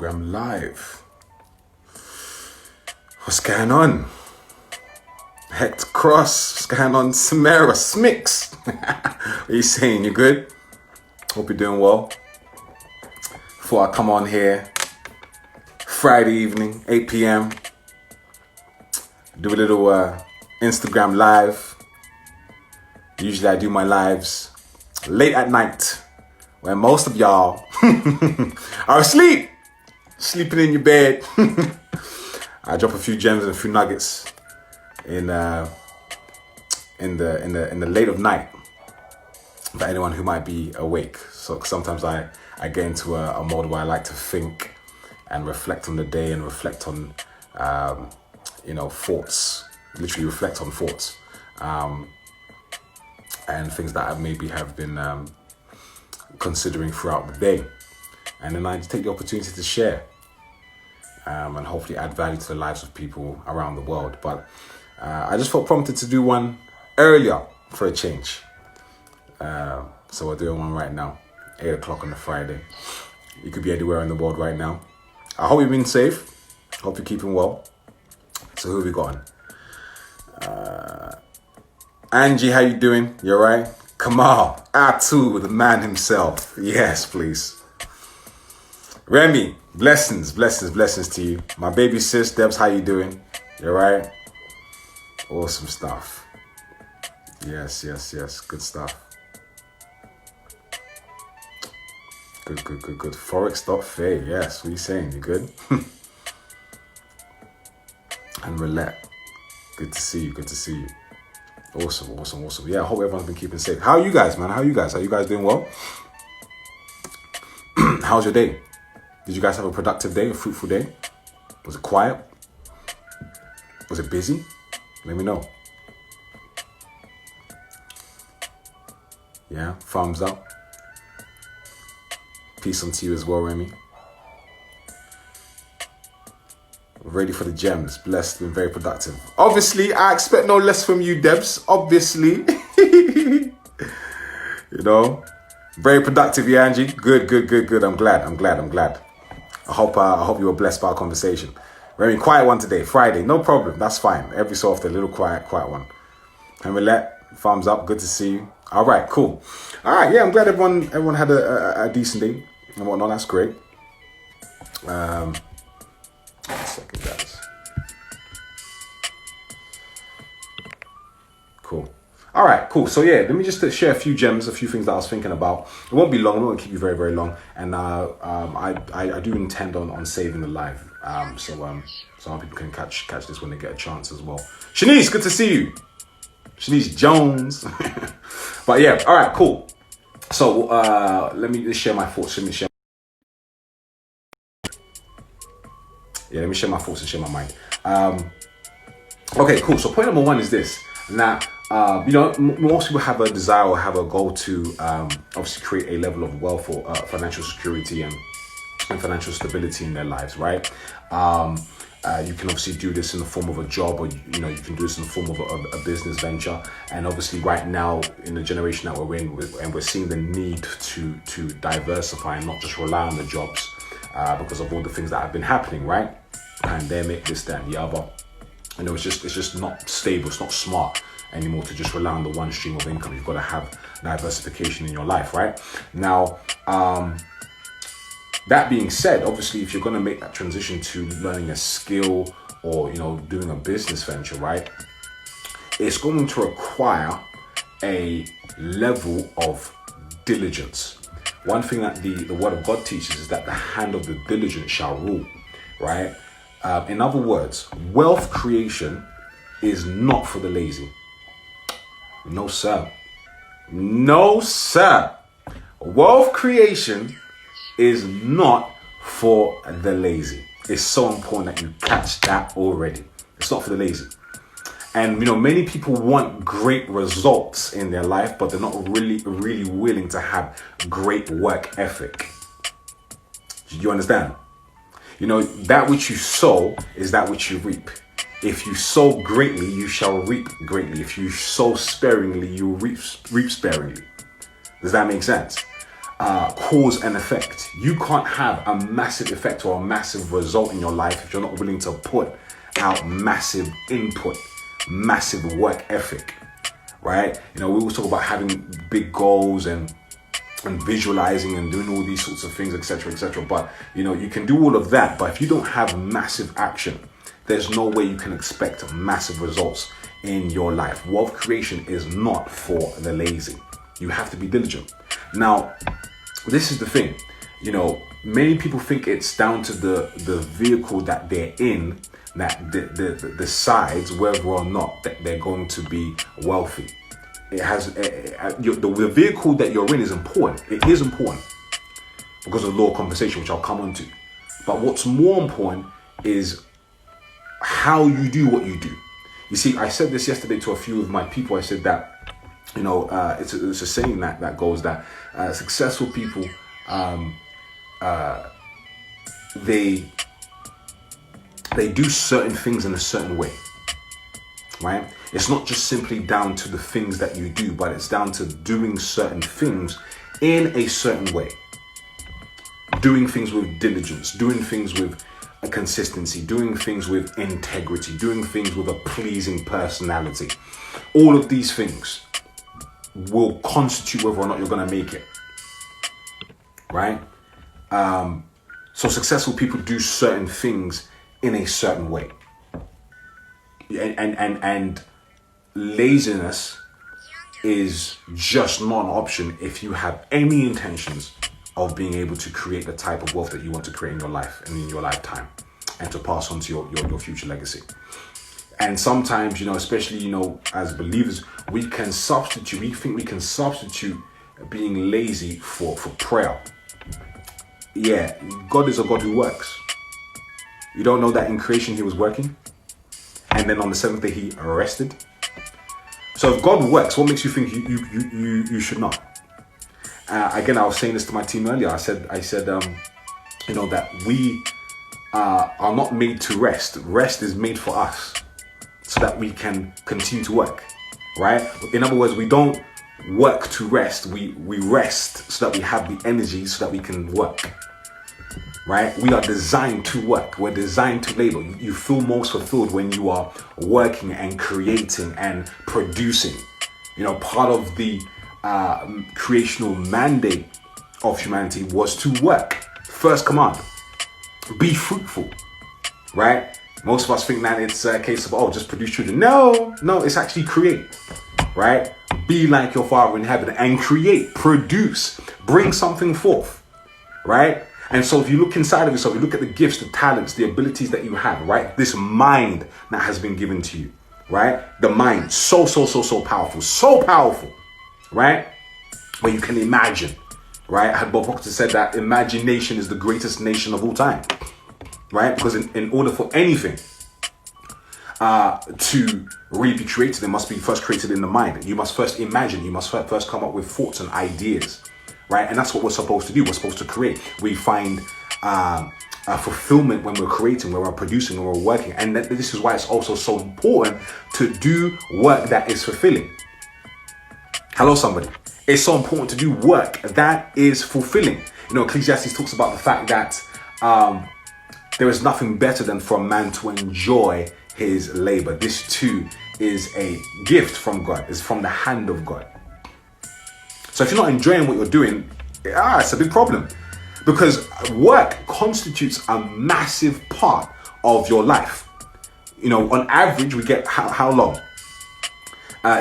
Instagram Live. What's going on? Hector Cross. What's going on? Samara Smix. What are you saying? You good? Hope you're doing well. Before I come on here, Friday evening, 8 p.m. Do a little Instagram Live. Usually I do my lives late at night when most of y'all are asleep, sleeping in your bed. I drop a few gems and a few nuggets in the late of night for anyone who might be awake. So sometimes I get into a mode where I like to think and reflect on the day and reflect on thoughts, literally reflect on thoughts and things that I maybe have been considering throughout the day. And then I just take the opportunity to share and hopefully add value to the lives of people around the world. But I just felt prompted to do one earlier for a change. So we're doing one right now, 8 o'clock on a Friday. You could be anywhere in the world right now. I hope you've been safe. Hope you're keeping well. So who have we got on? Angie, how you doing? You alright? Kamal, Atu, the man himself. Yes, please. Remy, blessings to you. My baby sis, Debs, how you doing? You alright? Awesome stuff. Yes. Good stuff. Good. Forex.fa. Yes, what are you saying? You good? And Roulette. Good to see you. Awesome. Yeah, I hope everyone's been keeping safe. How are you guys, man? Are you guys doing well? How's your day? Did you guys have a productive day, a fruitful day? Was it quiet? Was it busy? Let me know. Yeah, thumbs up. Peace unto you as well, Remy. Ready for the gems. Blessed, been very productive. Obviously, I expect no less from you, Debs. Obviously. Very productive, yeah, Angie. Good. I'm glad. I hope you were blessed by our conversation. Very quiet one today, Friday. No problem. That's fine. Every so often, a little quiet one. And Roulette, thumbs up. Good to see you. All right, cool. All right, yeah, I'm glad everyone had a decent day and whatnot. That's great. One second, guys. Cool. All right, cool. So yeah, let me just share a few gems, a few things that I was thinking about. It won't be long. I won't keep you very, very long. And I do intend on saving the live. So some people can catch this when they get a chance as well. Shanice, good to see you. Shanice Jones. But yeah, all right, cool. So let me just share my thoughts. Let me share my thoughts and share my mind. Okay, cool. So point number one is this. Now, most people have a desire or have a goal to obviously create a level of wealth or financial security and financial stability in their lives, right? You can obviously do this in the form of a job, or you can do this in the form of a business venture. And obviously, right now in the generation that we're in, and we're seeing the need to diversify and not just rely on the jobs because of all the things that have been happening, right? Pandemic, this, that, and the other. It's just not stable. It's not smart anymore to just rely on the one stream of income. You've got to have diversification in your life, right? Now, that being said, obviously, if you're going to make that transition to learning a skill or, doing a business venture, right, it's going to require a level of diligence. One thing that the Word of God teaches is that the hand of the diligent shall rule, right? In other words, wealth creation is not for the lazy. No, sir. Wealth creation is not for the lazy. It's so important that you catch that already. It's not for the lazy. And, many people want great results in their life, but they're not really willing to have great work ethic. Do you understand? That which you sow is that which you reap. If you sow greatly, you shall reap greatly. If you sow sparingly, you reap sparingly. Does that make sense? cause and effect. You can't have a massive effect or a massive result in your life if you're not willing to put out massive input, massive work ethic, right? We always talk about having big goals and visualizing and doing all these sorts of things, etc., etc. But you can do all of that, but if you don't have massive action, there's no way you can expect massive results in your life. Wealth creation is not for the lazy. You have to be diligent. Now, this is the thing, many people think it's down to the vehicle that they're in that decides whether or not that they're going to be wealthy. It has the vehicle that you're in is important. It is important because of law of compensation, which I'll come on to. But what's more important is how you do what you do. You see, I said this yesterday to a few of my people. I said that it's a saying that goes that successful people they do certain things in a certain way, right? It's not just simply down to the things that you do, but it's down to doing certain things in a certain way, doing things with diligence, doing things with a consistency, doing things with integrity, doing things with a pleasing personality. All of these things will constitute whether or not you're going to make it, right? So successful people do certain things in a certain way, and laziness is just not an option if you have any intentions of being able to create the type of wealth that you want to create in your life and in your lifetime, and to pass on to your future legacy. And sometimes, especially, as believers, we think we can substitute being lazy for prayer. Yeah, God is a God who works. You don't know that in creation he was working, and then on the seventh day he rested. So if God works, what makes you think you should not? Again, I was saying this to my team earlier. I said that we are not made to rest. Rest is made for us, so that we can continue to work, right? In other words, we don't work to rest. We rest so that we have the energy so that we can work, right? We are designed to work. We're designed to labor. You feel most fulfilled when you are working and creating and producing. Part of the creational mandate of humanity was to work. First command, be fruitful, right? Most of us think that it's a case of, just produce children. No, it's actually create, right? Be like your Father in heaven and create, produce, bring something forth, right? And so if you look inside of yourself, you look at the gifts, the talents, the abilities that you have, right? This mind that has been given to you, right? The mind, so powerful, right? Where you can imagine, right? Bob Proctor said that imagination is the greatest nation of all time, right? Because in order for anything to really be created, it must be first created in the mind. You must first imagine. You must first come up with thoughts and ideas, right? And that's what we're supposed to do. We're supposed to create. We find fulfillment when we're creating, when we're producing, when we're working. And this is why it's also so important to do work that is fulfilling. Hello, somebody. It's so important to do work that is fulfilling. Ecclesiastes talks about the fact that there is nothing better than for a man to enjoy his labor. This too is a gift from God. It's from the hand of God. So if you're not enjoying what you're doing, it's a big problem, because work constitutes a massive part of your life. On average, we get how long?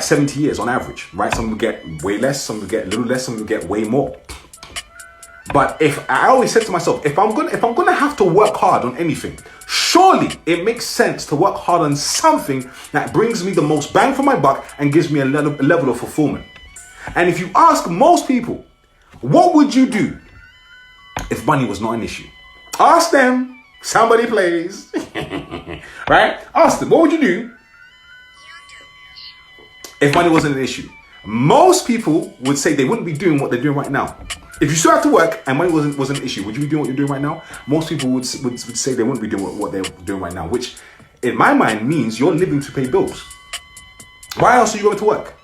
70 years on average, right? Some will get way less, some will get a little less, some will get way more. But if I always said to myself, if I'm gonna have to work hard on anything, surely it makes sense to work hard on something that brings me the most bang for my buck and gives me a level of fulfillment. And if you ask most people, what would you do if money was not an issue? Ask them. Somebody please. Right? Ask them, what would you do if money wasn't an issue? Most people would say they wouldn't be doing what they're doing right now. If you still have to work and money wasn't an issue, would you be doing what you're doing right now? Most people would say they wouldn't be doing what they're doing right now, which in my mind means you're living to pay bills. Why else are you going to work?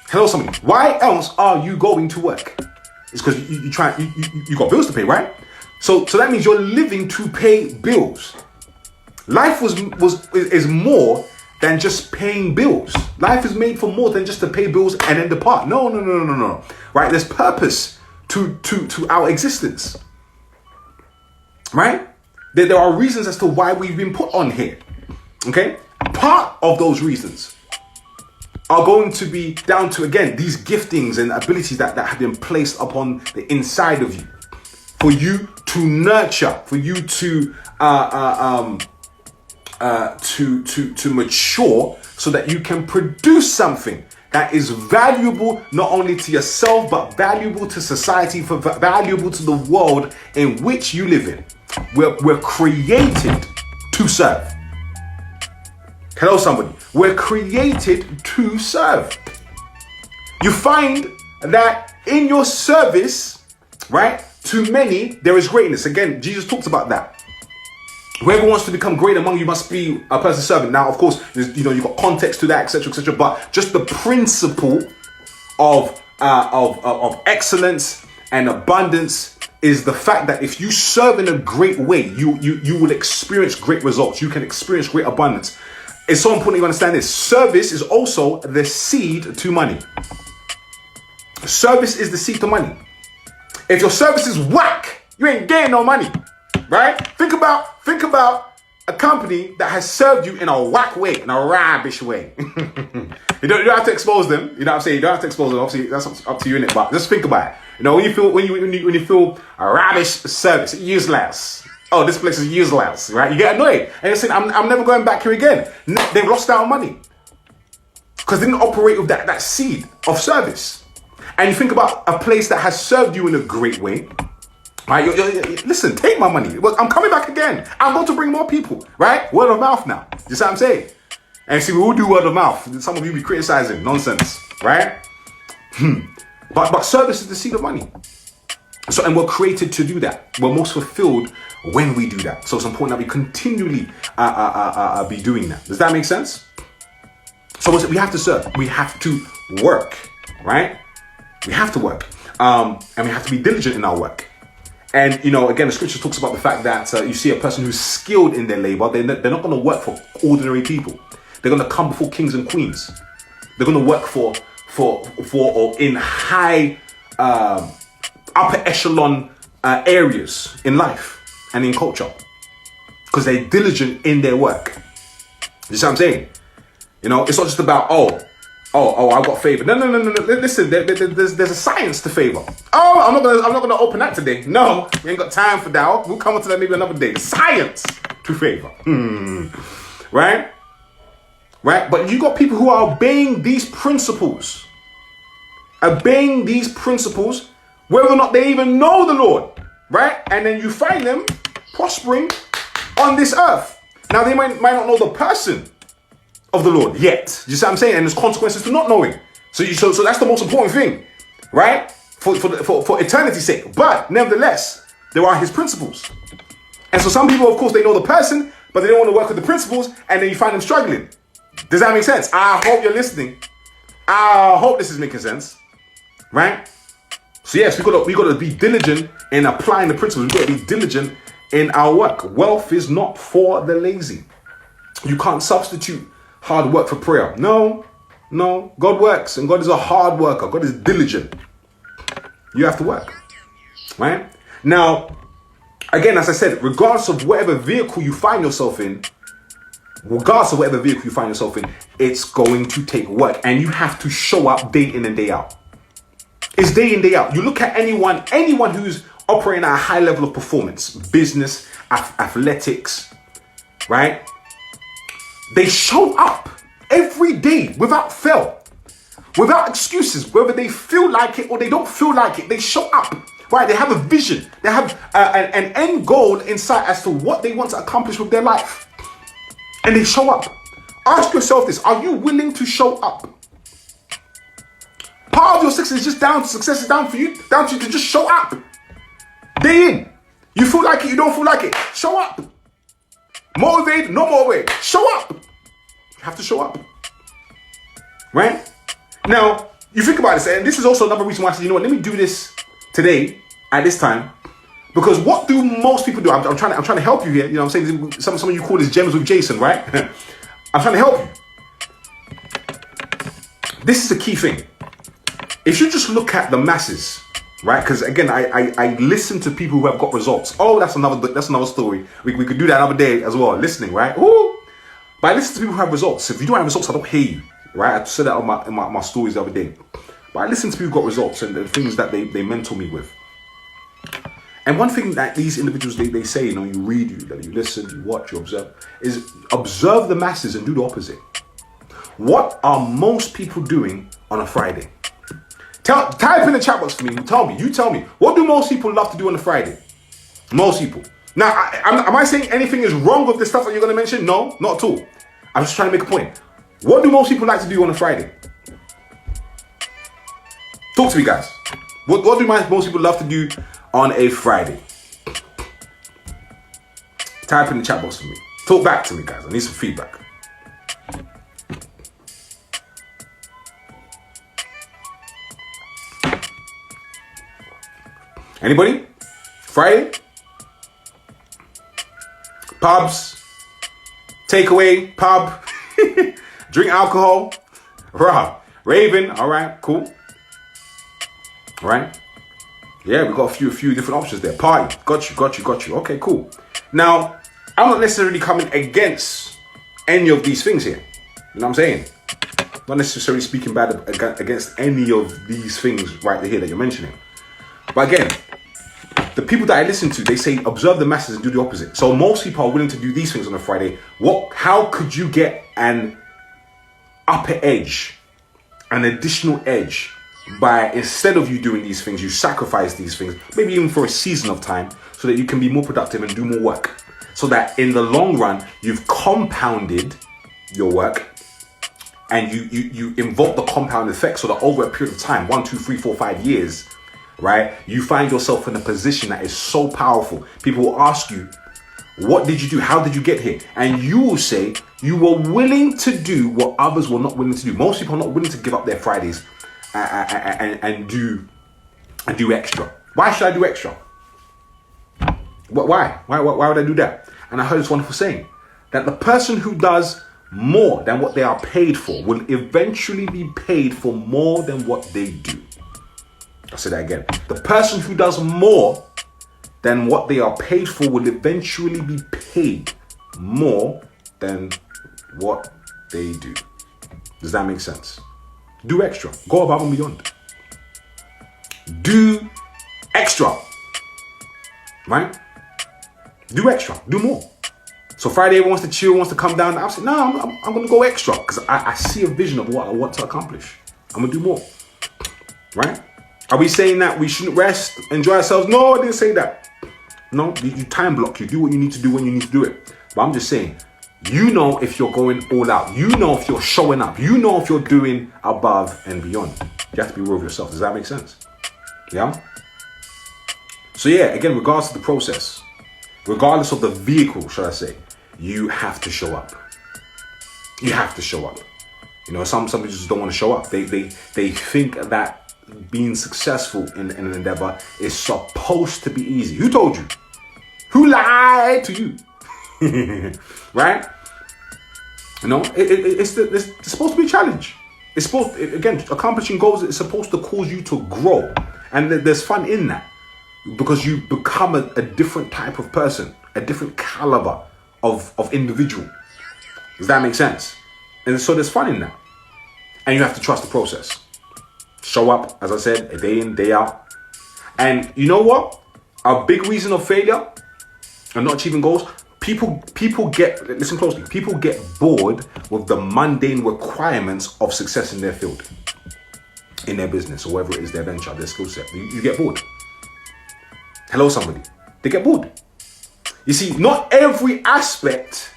Hello, somebody. Why else are you going to work? It's because you got bills to pay, right? So that means you're living to pay bills. Life is more than just paying bills. Life is made for more than just to pay bills and then depart. No. Right? There's purpose to our existence. Right? There are reasons as to why we've been put on here. Okay? Part of those reasons are going to be down to, again, these giftings and abilities that have been placed upon the inside of you. For you to nurture, for you to mature, so that you can produce something that is valuable not only to yourself, but valuable to society, valuable to the world in which you live in. We're created to serve. Hello, somebody. We're created to serve. You find that in your service, right, to many, there is greatness. Again, Jesus talks about that. Whoever wants to become great among you must be a person serving. Now, of course, you've got context to that, etc., etc. But just the principle of excellence and abundance is the fact that if you serve in a great way, you will experience great results. You can experience great abundance. It's so important you understand this. Service is also the seed to money. Service is the seed to money. If your service is whack, you ain't getting no money, right? Think about a company that has served you in a whack way, in a rubbish way. You don't have to expose them. You know what I'm saying? You don't have to expose them. Obviously, that's up to you, innit? But just think about it. You know, when you feel a rubbish service, useless. Oh, this place is useless, right? You get annoyed. And you're saying, I'm never going back here again. They've lost out on money. Because they didn't operate with that seed of service. And you think about a place that has served you in a great way. Right? Listen, take my money. I'm coming back again. I'm going to bring more people, right? Word of mouth now. You see what I'm saying? And see, we all do word of mouth. Some of you be criticizing. Nonsense, right? But service is the seed of money. So, and we're created to do that. We're most fulfilled when we do that. So it's important that we continually be doing that. Does that make sense? So we have to serve. We have to work, right? We have to work. And we have to be diligent in our work. And, again, the scripture talks about the fact that you see a person who's skilled in their labor. They're not going to work for ordinary people. They're going to come before kings and queens. They're going to work for or in high upper echelon areas in life and in culture, because they're diligent in their work. You see what I'm saying? It's not just about I got favor. No. Listen, there's a science to favor. I'm not gonna open that today. No, we ain't got time for that. We'll come on to that maybe another day. The science to favor, right? But you got people who are obeying these principles, whether or not they even know the Lord, right? And then you find them prospering on this earth. Now they might not know the person of the Lord yet. You see what I'm saying? And there's consequences to not knowing. So that's the most important thing, right? For eternity's sake. But nevertheless, there are his principles. And so some people, of course, they know the person, but they don't want to work with the principles, and then you find them struggling. Does that make sense? I hope you're listening. I hope this is making sense, right? So yes, we got to be diligent in applying the principles. We got to be diligent in our work. Wealth is not for the lazy. You can't substitute hard work for prayer. No. God works, and God is a hard worker. God is diligent. You have to work, right? Now, again, as I said, regardless of whatever vehicle you find yourself in, it's going to take work, and you have to show up day in and day out. It's day in, day out. You look at anyone who's operating at a high level of performance, business, athletics, right? They show up every day without fail, without excuses, whether they feel like it or they don't feel like it. They show up, right? They have a vision. They have an end goal in sight as to what they want to accomplish with their life. And they show up. Ask yourself this: are you willing to show up? Part of your success is down for you to just show up. Day in. You feel like it, you don't feel like it. Show up. Motivated, not motivated. Show up. You have to show up. Right? Now, you think about this, and this is also another reason why I said, let me do this today at this time. Because what do most people do? I'm trying to help you here. You know what I'm saying? Some of you call this Gems with Jason, right? I'm trying to help you. This is a key thing. If you just look at the masses, right? Because again, I listen to people who have got results. Oh, that's another story. We could do that another day as well. Listening, right? Ooh. But I listen to people who have results. If you don't have results, I don't hear you, right? I said that on my stories the other day. But I listen to people who got results and the things that they mentor me with. And one thing that these individuals, they say, you read, you listen, you watch, you observe, is observe the masses and do the opposite. What are most people doing on a Friday? Type in the chat box for me. You tell me. What do most people love to do on a Friday? Most people. Now, am I saying anything is wrong with the stuff that you're going to mention? No, not at all. I'm just trying to make a point. What do most people like to do on a Friday? Talk to me, guys. What do most people love to do on a Friday? Type in the chat box for me. Talk back to me, guys. I need some feedback. Anybody? Friday? Pubs? Takeaway? Pub? Drink alcohol? Raving? All right, cool. All right. Yeah, we've got a few different options there. Party. Got you. Okay, cool. Now, I'm not necessarily coming against any of these things here. You know what I'm saying? Not necessarily speaking bad against any of these things right here that you're mentioning. But again, the people that I listen to, they say observe the masses and do the opposite. So most people are willing to do these things on a Friday. How could you get an upper edge, an additional edge, by instead of you doing these things, you sacrifice these things, maybe even for a season of time, so that you can be more productive and do more work. So that in the long run, you've compounded your work and you invoke the compound effect, so that over a period of time, 1, 2, 3, 4, 5 years, right, you find yourself in a position that is so powerful. People will ask you, what did you do? How did you get here? And you will say you were willing to do what others were not willing to do. Most people are not willing to give up their Fridays and do extra. Why should I do extra? Why would I do that? And I heard this wonderful saying that the person who does more than what they are paid for will eventually be paid for more than what they do. I'll say that again. The person who does more than what they are paid for will eventually be paid more than what they do. Does that make sense? Do extra. Go above and beyond. Do extra. Right? Do extra. Do more. So Friday, everyone wants to chill, wants to come down. I'm saying, no, I'm going to go extra because I see a vision of what I want to accomplish. I'm going to do more. Right? Are we saying that we shouldn't rest, enjoy ourselves? No, I didn't say that. No, you time block. You do what you need to do when you need to do it. But I'm just saying, you know if you're going all out. You know if you're showing up. You know if you're doing above and beyond. You have to be real with yourself. Does that make sense? Yeah? So yeah, again, regardless of the process, regardless of the vehicle, should I say, you have to show up. You have to show up. You know, some people just don't want to show up. They think that being successful in an endeavor is supposed to be easy. Who told you? Who lied to you? Right? You know, it's supposed to be a challenge. It's supposed, again, accomplishing goals is supposed to cause you to grow. And there's fun in that. Because you become a different type of person, a different caliber of individual. Does that make sense? And so there's fun in that. And you have to trust the process. Show up, as I said, a day in, day out. And you know what? A big reason of failure and not achieving goals, people get, listen closely, people get bored with the mundane requirements of success in their field, in their business, or whatever it is, their venture, their skill set. You get bored. Hello, somebody. They get bored. You see, not every aspect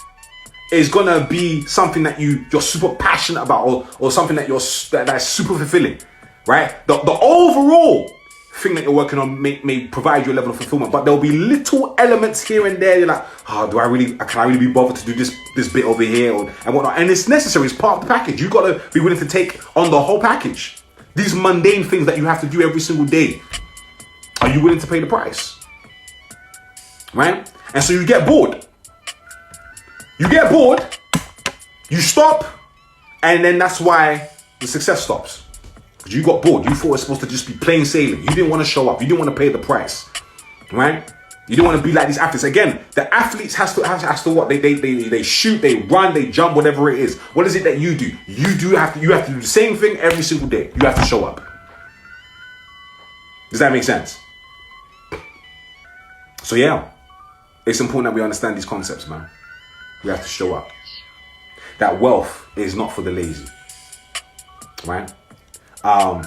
is gonna be something that you're super passionate about, or something that's super fulfilling, right? The overall thing that you're working on may provide you a level of fulfillment, but there'll be little elements here and there. You're like, oh, can I really be bothered to do this bit over here and whatnot? And it's necessary. It's part of the package. You gotta be willing to take on the whole package. These mundane things that you have to do every single day. Are you willing to pay the price? Right? And so you get bored. You get bored, you stop, and then that's why the success stops. Because you got bored. You thought it was supposed to just be plain sailing. You didn't want to show up. You didn't want to pay the price. Right? You didn't want to be like these athletes. Again, the athletes has to what? They shoot, they run, they jump, whatever it is. What is it that you do? You have to do the same thing every single day. You have to show up. Does that make sense? So yeah, it's important that we understand these concepts, man. We have to show up. That wealth is not for the lazy. Right? I'm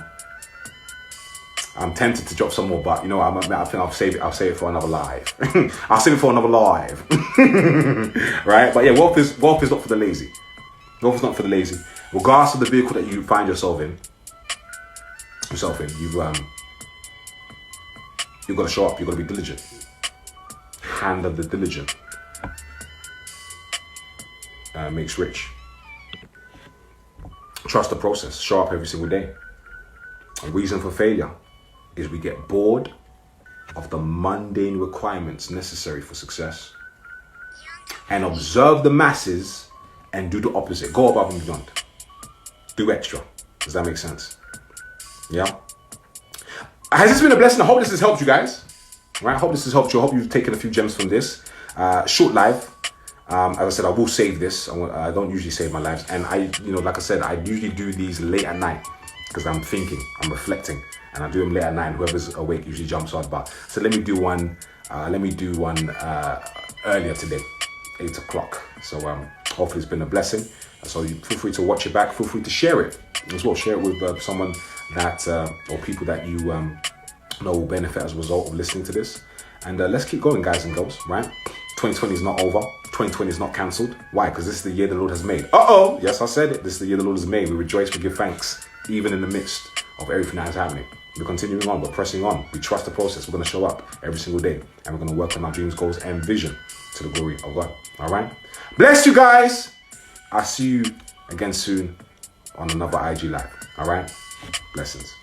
tempted to drop some more, but you know, I think I'll save it for another live. I'll save it for another live. Right? But yeah, wealth is not for the lazy. Wealth is not for the lazy. Regardless of the vehicle that you find yourself in, you've got to show up. You've got to be diligent. Hand of the diligent makes rich. Trust the process. Show up every single day. A reason for failure is we get bored of the mundane requirements necessary for success and observe the masses and do the opposite. Go above and beyond. Do extra. Does that make sense? Yeah. Has this been a blessing? I hope this has helped you guys. Right? I hope this has helped you. I hope you've taken a few gems from this. Short live. As I said, I will save this. I don't usually save my lives. And like I said, I usually do these late at night because I'm thinking, I'm reflecting. And I do them late at night. Whoever's awake usually jumps on. But so let me do one earlier today, 8 o'clock. So hopefully it's been a blessing. So you feel free to watch it back. Feel free to share it as well. Share it with someone that or people that you know will benefit as a result of listening to this. And let's keep going, guys and girls. Right? 2020 is not over. 2020 is not cancelled. Why? Because this is the year the Lord has made. Yes, I said it. This is the year the Lord has made. We rejoice. We give thanks, even in the midst of everything that is happening. We're continuing on. We're pressing on. We trust the process. We're going to show up every single day. And we're going to work on our dreams, goals, and vision to the glory of God. All right? Bless you guys. I'll see you again soon on another IG Live. All right? Blessings.